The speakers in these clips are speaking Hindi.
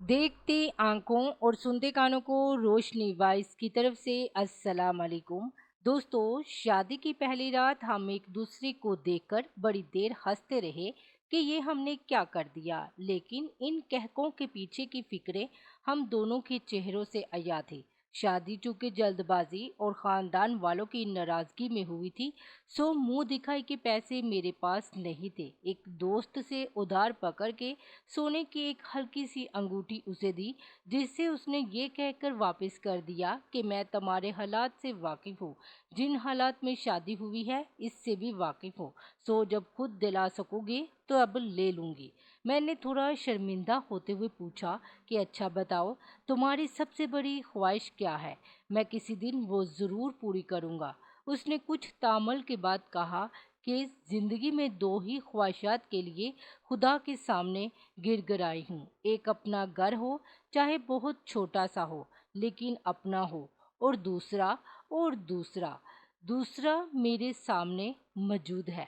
देखते आंखों और सुनते कानों को रोशनी वाइस की तरफ से अस्सलाम वालेकुम। दोस्तों, शादी की पहली रात हम एक दूसरे को देखकर बड़ी देर हंसते रहे कि ये हमने क्या कर दिया, लेकिन इन कहकों के पीछे की फिक्रें हम दोनों के चेहरों से अया थी। शादी चूंकि जल्दबाजी और खानदान वालों की नाराजगी में हुई थी, सो मुंह दिखाई के पैसे मेरे पास नहीं थे। एक दोस्त से उधार पकड़ के सोने की एक हल्की सी अंगूठी उसे दी, जिससे उसने ये कहकर वापस कर दिया कि मैं तुम्हारे हालात से वाकिफ हूँ, जिन हालात में शादी हुई है इससे भी वाकिफ हूँ। सो जब खुद दिला सकोगे तो अब ले लूँगी। मैंने थोड़ा शर्मिंदा होते हुए पूछा कि अच्छा बताओ, तुम्हारी सबसे बड़ी ख्वाहिश क्या है? मैं किसी दिन वो ज़रूर पूरी करूँगा। उसने कुछ तामल के बाद कहा कि ज़िंदगी में दो ही ख्वाहिशात के लिए खुदा के सामने गिड़गिड़ाई हूँ। एक अपना घर हो, चाहे बहुत छोटा सा हो, लेकिन अपना हो। और दूसरा दूसरा मेरे सामने मौजूद है।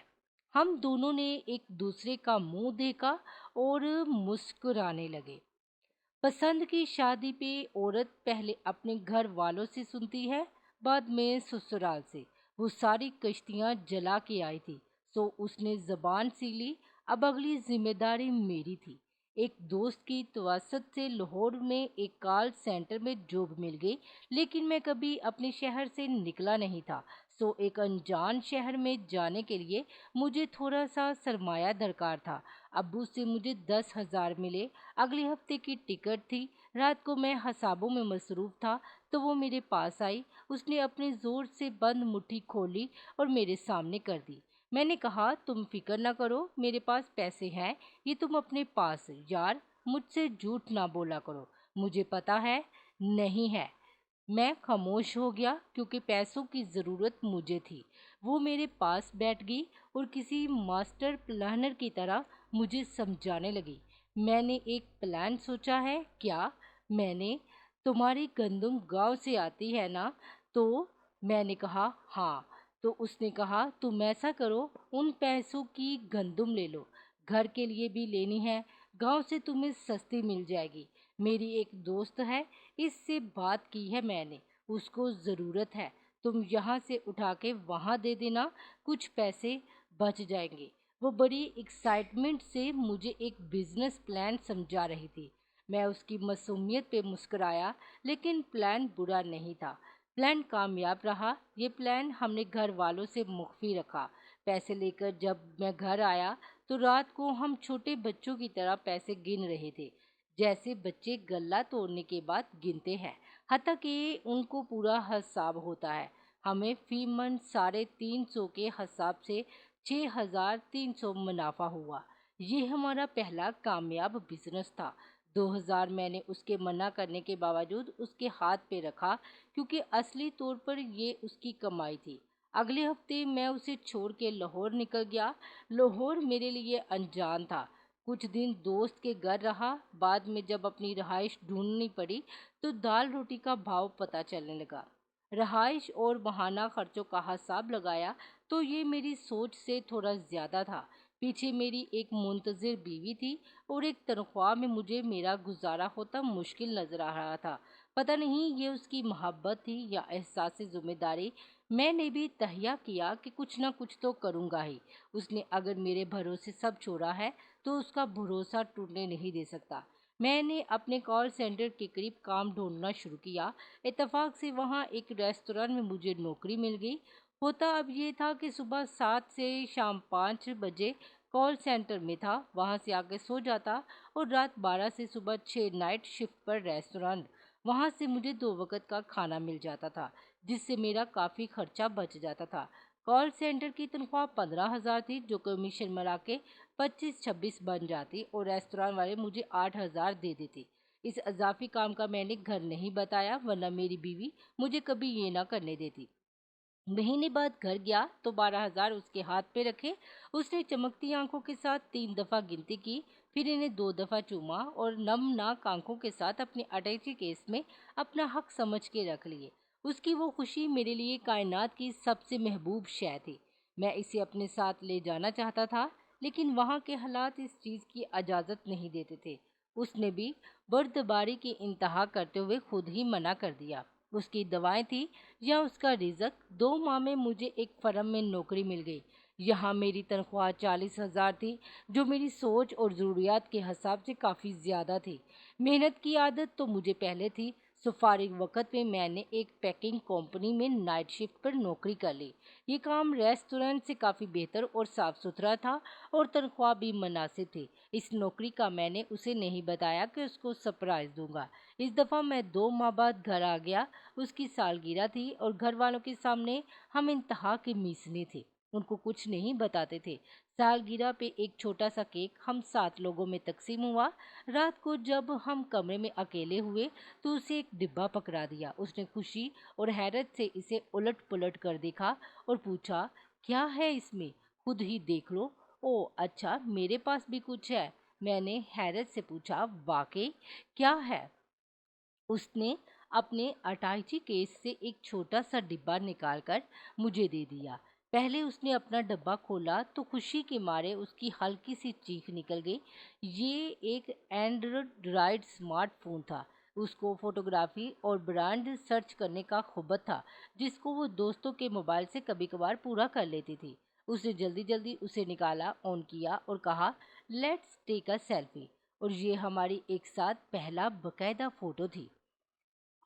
हम दोनों ने एक दूसरे का मुंह देखा और मुस्कुराने लगे। पसंद की शादी पे औरत पहले अपने घर वालों से सुनती है, बाद में ससुराल से। वो सारी कश्तियां जला के आई थी, सो उसने जबान सी ली। अब अगली जिम्मेदारी मेरी थी। एक दोस्त की तवसत से लाहौर में एक कॉल सेंटर में जॉब मिल गई, लेकिन मैं कभी अपने शहर से निकला नहीं था। सो एक अनजान शहर में जाने के लिए मुझे थोड़ा सा सरमाया दरकार था। अब्बू से मुझे 10,000 मिले। अगले हफ्ते की टिकट थी। रात को मैं हसाबों में मसरूफ था तो वो मेरे पास आई। उसने अपने जोर से बंद मुट्ठी खोली और मेरे सामने कर दी। मैंने कहा, तुम फिक्र ना करो, मेरे पास पैसे हैं। ये तुम अपने पास यार, मुझसे झूठ ना बोला करो। मुझे पता है नहीं है। मैं खामोश हो गया क्योंकि पैसों की ज़रूरत मुझे थी। वो मेरे पास बैठ गई और किसी मास्टर प्लानर की तरह मुझे समझाने लगी। मैंने एक प्लान सोचा है। क्या? मैंने, तुम्हारी गंदम गांव से आती है ना? तो मैंने कहा हाँ। तो उसने कहा, तुम ऐसा करो, उन पैसों की गंदम ले लो। घर के लिए भी लेनी है, गांव से तुम्हें सस्ती मिल जाएगी। मेरी एक दोस्त है, इससे बात की है मैंने, उसको ज़रूरत है। तुम यहाँ से उठा के वहाँ दे देना, कुछ पैसे बच जाएंगे। वो बड़ी एक्साइटमेंट से मुझे एक बिजनेस प्लान समझा रही थी। मैं उसकी मासूमियत पे मुस्कुराया, लेकिन प्लान बुरा नहीं था। प्लान कामयाब रहा। ये प्लान हमने घर वालों से मुख्फी रखा। पैसे लेकर जब मैं घर आया तो रात को हम छोटे बच्चों की तरह पैसे गिन रहे थे, जैसे बच्चे गल्ला तोड़ने के बाद गिनते हैं। हत्ता कि उनको पूरा हिसाब होता है। हमें फी मन 350 के हिसाब से 6,300 मुनाफा हुआ। ये हमारा पहला कामयाब बिजनेस था। 2,000 मैंने उसके मना करने के बावजूद उसके हाथ पे रखा, क्योंकि असली तौर पर ये उसकी कमाई थी। अगले हफ्ते मैं उसे छोड़ के लाहौर निकल गया। लाहौर मेरे लिए अनजान था। कुछ दिन दोस्त के घर रहा। बाद में जब अपनी रहाइश ढूंढनी पड़ी तो दाल रोटी का भाव पता चलने लगा। रहाइश और बहाना खर्चों का हिसाब लगाया तो ये मेरी सोच से थोड़ा ज़्यादा था। पीछे मेरी एक मुंतजिर बीवी थी और एक तनख्वाह में मुझे मेरा गुजारा होता मुश्किल नजर आ रहा था। पता नहीं ये उसकी मोहब्बत थी या एहसास जिम्मेदारी। मैंने भी तहया किया कि कुछ ना कुछ तो करूँगा ही। उसने अगर मेरे भरोसे सब छोड़ा है तो उसका भरोसा टूटने नहीं दे सकता। मैंने अपने कॉल सेंटर के करीब काम ढूंढना शुरू किया। इत्तेफाक से वहाँ एक रेस्तोरां में मुझे नौकरी मिल गई। होता अब ये था कि सुबह 7 से शाम 5 बजे कॉल सेंटर में था, वहाँ से आके सो जाता और रात 12 से सुबह 6 नाइट शिफ्ट पर रेस्तोरां। वहाँ से मुझे 2 वक्त का खाना मिल जाता था, जिससे मेरा काफ़ी खर्चा बच जाता था। कॉल सेंटर की तनख्वाह 15,000 थी, जो कमीशन मिला के 25-26 बन जाती और रेस्तोरां वाले मुझे 8,000 दे देते। इस अजाफी काम का मैंने घर नहीं बताया, वरना मेरी बीवी मुझे कभी ये ना करने देती। महीने बाद घर गया तो 12,000 उसके हाथ पे रखे। उसने चमकती आंखों के साथ 3 दफ़ा गिनती की, फिर इन्हें 2 दफ़ा चूमा और नमनाक आंखों के साथ अपने अटैची केस में अपना हक समझ के रख लिए। उसकी वो खुशी मेरे लिए कायनात की सबसे महबूब शय थी। मैं इसे अपने साथ ले जाना चाहता था, लेकिन वहाँ के हालात इस चीज़ की इजाज़त नहीं देते थे। उसने भी बर्दबारी की इंतहा करते हुए खुद ही मना कर दिया। उसकी दवाएं थी या उसका रिजक, 2 माह में मुझे एक फर्म में नौकरी मिल गई। यहाँ मेरी तनख्वाह 40,000 थी, जो मेरी सोच और ज़रूरियात के हिसाब से काफ़ी ज़्यादा थी। मेहनत की आदत तो मुझे पहले थी, सो फारिग वक्त में मैंने एक पैकिंग कंपनी में नाइट शिफ्ट पर नौकरी कर ली। ये काम रेस्टोरेंट से काफ़ी बेहतर और साफ़ सुथरा था और तनख्वाह भी मुनासिब थी। इस नौकरी का मैंने उसे नहीं बताया कि उसको सरप्राइज़ दूंगा। इस दफ़ा मैं 2 माह बाद घर आ गया। उसकी सालगिरह थी और घर वालों के सामने हम इंतहा के मीसने थे, उनको कुछ नहीं बताते थे। सालगिरह पे एक छोटा सा केक हम 7 लोगों में तकसीम हुआ। रात को जब हम कमरे में अकेले हुए तो उसे एक डिब्बा पकड़ा दिया। उसने खुशी और हैरत से इसे उलट पुलट कर देखा और पूछा, क्या है इसमें? खुद ही देख लो। ओ अच्छा, मेरे पास भी कुछ है। मैंने हैरत से पूछा, वाकई? क्या है? उसने अपने अटैची केस से एक छोटा सा डिब्बा निकालकर मुझे दे दिया। पहले उसने अपना डब्बा खोला तो खुशी के मारे उसकी हल्की सी चीख निकल गई। ये एक एंड्रॉयड स्मार्टफोन था। उसको फोटोग्राफी और ब्रांड सर्च करने का खुबत था, जिसको वो दोस्तों के मोबाइल से कभी कभार पूरा कर लेती थी। उसने जल्दी जल्दी उसे निकाला, ऑन किया और कहा, लेट्स टेक अ सेल्फी। और ये हमारी एक साथ पहला बकायदा फोटो थी।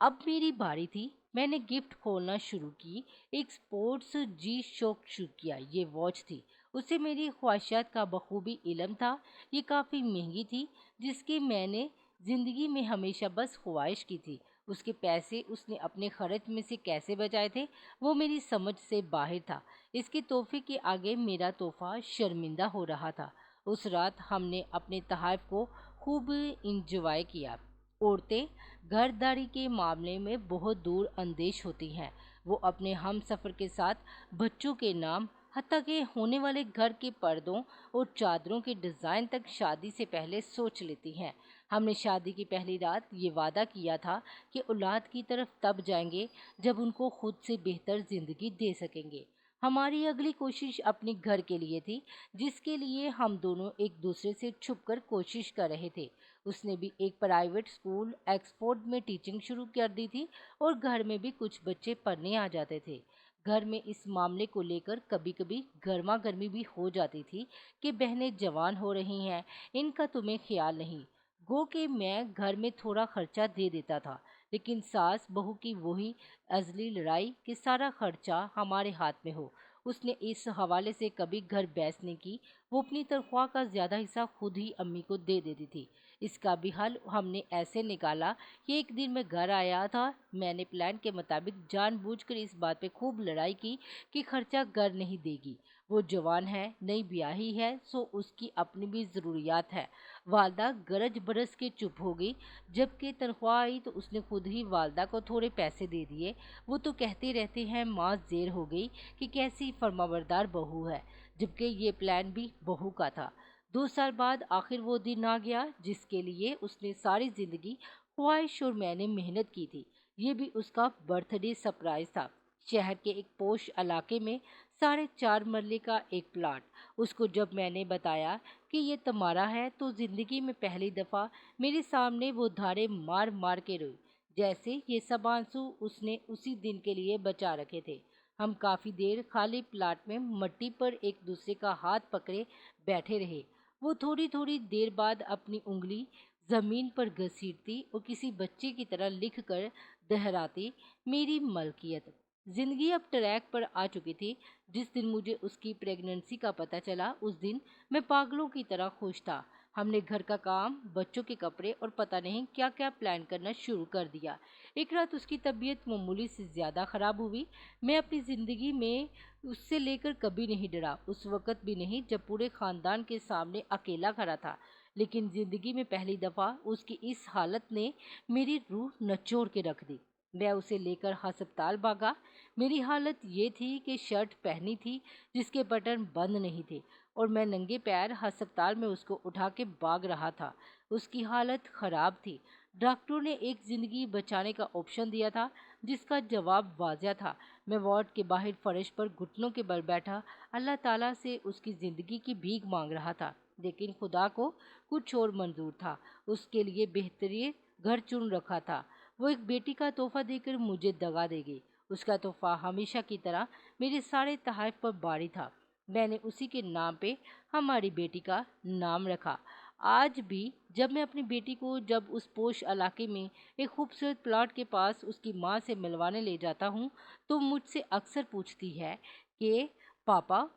अब मेरी बारी थी। मैंने गिफ्ट खोलना शुरू की। एक स्पोर्ट्स जी शॉक शुरू किया। ये वॉच थी। उसे मेरी ख्वाहिशात का बखूबी इलम था। ये काफ़ी महंगी थी, जिसकी मैंने ज़िंदगी में हमेशा बस ख्वाहिश की थी। उसके पैसे उसने अपने खर्च में से कैसे बचाए थे, वो मेरी समझ से बाहर था। इसके तोहफे के आगे मेरा तोहफा शर्मिंदा हो रहा था। उस रात हमने अपने तहफ़ को खूब इंजॉय किया। औरतें घरदारी के मामले में बहुत दूर अंदेश होती हैं। वो अपने हम सफ़र के साथ बच्चों के नाम, हत्ता के होने वाले घर के पर्दों और चादरों के डिज़ाइन तक शादी से पहले सोच लेती हैं। हमने शादी की पहली रात ये वादा किया था कि औलाद की तरफ तब जाएंगे जब उनको खुद से बेहतर ज़िंदगी दे सकेंगे। हमारी अगली कोशिश अपने घर के लिए थी, जिसके लिए हम दोनों एक दूसरे से छुपकर कोशिश कर रहे थे। उसने भी एक प्राइवेट स्कूल एक्सफोर्ड में टीचिंग शुरू कर दी थी और घर में भी कुछ बच्चे पढ़ने आ जाते थे। घर में इस मामले को लेकर कभी कभी गर्मा गर्मी भी हो जाती थी कि बहनें जवान हो रही हैं, इनका तुम्हें ख्याल नहीं। गो कि मैं घर में थोड़ा खर्चा दे देता था, लेकिन सास बहू की वही अजली लड़ाई कि सारा खर्चा हमारे हाथ में हो। उसने इस हवाले से कभी घर बहस नहीं की। वो अपनी तनख्वाह का ज़्यादा हिस्सा खुद ही अम्मी को दे देती थी। इसका भी हल हमने ऐसे निकाला कि एक दिन मैं घर आया था। मैंने प्लान के मुताबिक जानबूझकर इस बात पे खूब लड़ाई की कि खर्चा घर नहीं देगी। वो जवान है, नई ब्याही है, सो उसकी अपनी भी ज़रूरियात है। वालदा गरज बरस के चुप हो गई। जबकि तनख्वाह आई तो उसने खुद ही वालदा को थोड़े पैसे दे दिए। वो तो कहते रहते हैं माँ जेर हो गई कि कैसी फरमाबरदार बहू है, जबकि ये प्लान भी बहू का था। 2 साल बाद आखिर वो दिन आ गया जिसके लिए उसने सारी जिंदगी ख्वाहिश और मैंने मेहनत की थी। ये भी उसका बर्थडे सरप्राइज था। शहर के एक पोश इलाके में 4.5 मरले का एक प्लाट। उसको जब मैंने बताया कि ये तुम्हारा है तो जिंदगी में पहली दफ़ा मेरे सामने वो धारे मार मार के रोई, जैसे ये सब आंसू उसने उसी दिन के लिए बचा रखे थे। हम काफ़ी देर खाली प्लाट में मट्टी पर एक दूसरे का हाथ पकड़े बैठे रहे। वो थोड़ी थोड़ी देर बाद अपनी उंगली जमीन पर घसीटती और किसी बच्चे की तरह लिख कर दोहराती, मेरी मलकियत। जिंदगी अब ट्रैक पर आ चुकी थी। जिस दिन मुझे उसकी प्रेगनेंसी का पता चला, उस दिन मैं पागलों की तरह खुश था। हमने घर का काम, बच्चों के कपड़े और पता नहीं क्या क्या प्लान करना शुरू कर दिया। एक रात उसकी तबीयत मामूली से ज़्यादा ख़राब हुई। मैं अपनी ज़िंदगी में उससे लेकर कभी नहीं डरा, उस वक़्त भी नहीं जब पूरे ख़ानदान के सामने अकेला खड़ा था। लेकिन ज़िंदगी में पहली दफ़ा उसकी इस हालत ने मेरी रूह नचोड़ के रख दी। मैं उसे लेकर अस्पताल भागा। मेरी हालत ये थी कि शर्ट पहनी थी जिसके बटन बंद नहीं थे और मैं नंगे पैर अस्पताल में उसको उठा के भाग रहा था। उसकी हालत ख़राब थी। डॉक्टरों ने एक ज़िंदगी बचाने का ऑप्शन दिया था, जिसका जवाब वाज़िया था। मैं वार्ड के बाहर फर्श पर घुटनों के बल बैठा अल्लाह ताला से उसकी ज़िंदगी की भीख मांग रहा था। लेकिन खुदा को कुछ और मंजूर था। उसके लिए बेहतरीन घर चुन रखा था। वो एक बेटी का तोहफा देकर मुझे दगा दे गई। उसका तोहफा हमेशा की तरह मेरे सारे तहफ़ पर भारी था। मैंने उसी के नाम पे हमारी बेटी का नाम रखा। आज भी जब मैं अपनी बेटी को जब उस पोश इलाके में एक खूबसूरत प्लॉट के पास उसकी माँ से मिलवाने ले जाता हूँ, तो मुझसे अक्सर पूछती है कि पापा,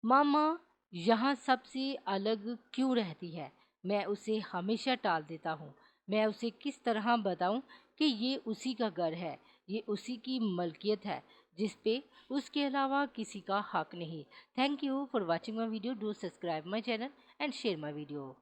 मामा यहाँ सबसे अलग क्यों रहती है। मैं उसे हमेशा टाल देता हूँ। मैं उसे किस तरह बताऊँ कि ये उसी का घर है, ये उसी की मलकियत है, जिस पे उसके अलावा किसी का हक नहीं। Thank you for watching my video. Do subscribe my channel and share my video.